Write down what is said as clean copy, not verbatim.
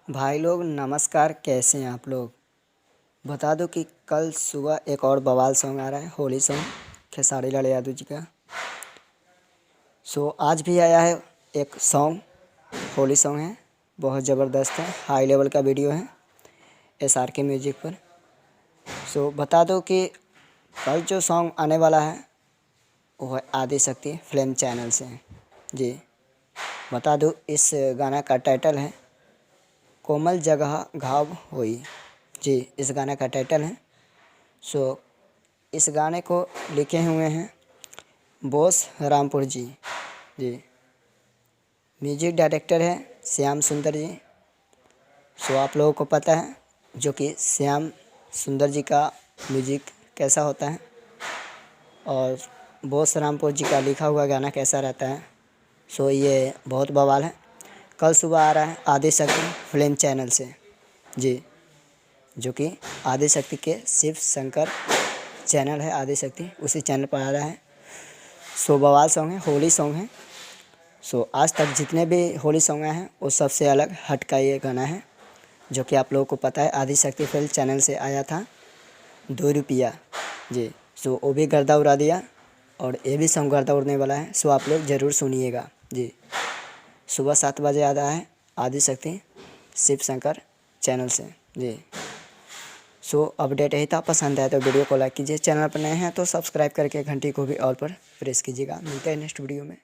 भाई लोग नमस्कार, कैसे हैं आप लोग। बता दो कि कल सुबह एक और बवाल सॉन्ग आ रहा है, होली सॉन्ग, खेसारी लाल यादव जी का। आज भी आया है एक सॉन्ग, होली सॉन्ग है, बहुत ज़बरदस्त है, हाई लेवल का वीडियो है SRK म्यूजिक पर। बता दो कि कल जो सॉन्ग आने वाला है वो है आदिशक्ति फिल्म चैनल से। जी बता दो, इस गाना का टाइटल है कोमल जगह घाव होई। जी, इस गाने का टाइटल है। इस गाने को लिखे हुए हैं बोस रामपुर जी। जी, म्यूजिक डायरेक्टर है श्याम सुंदर जी। आप लोगों को पता है जो कि श्याम सुंदर जी का म्यूजिक कैसा होता है और बोस रामपुर जी का लिखा हुआ गाना कैसा रहता है। ये बहुत बवाल है। कल सुबह आ रहा है आदिशक्ति फिल्म चैनल से। जी, जो कि आदिशक्ति के शिव शंकर चैनल है आदिशक्ति, उसी चैनल पर आ रहा है। बवाल सॉन्ग है, होली सॉन्ग है। आज तक जितने भी होली सॉन्ग आए हैं वो सबसे अलग हट का ये गाना है, जो कि आप लोगों को पता है आदिशक्ति फिल्म चैनल से आया था 2 रुपया। जी, वो भी गर्दा उड़ा दिया और ये भी सॉन्ग गर्दा उड़ने वाला है। आप लोग ज़रूर सुनिएगा। जी, सुबह 7 बजे आ रहा है आदिशक्ति शिव शंकर चैनल से। जी, अपडेट यही था। पसंद आया तो वीडियो को लाइक कीजिए, चैनल पर नए हैं तो सब्सक्राइब करके घंटी को भी ऑल पर प्रेस कीजिएगा। मिलते हैं नेक्स्ट वीडियो में।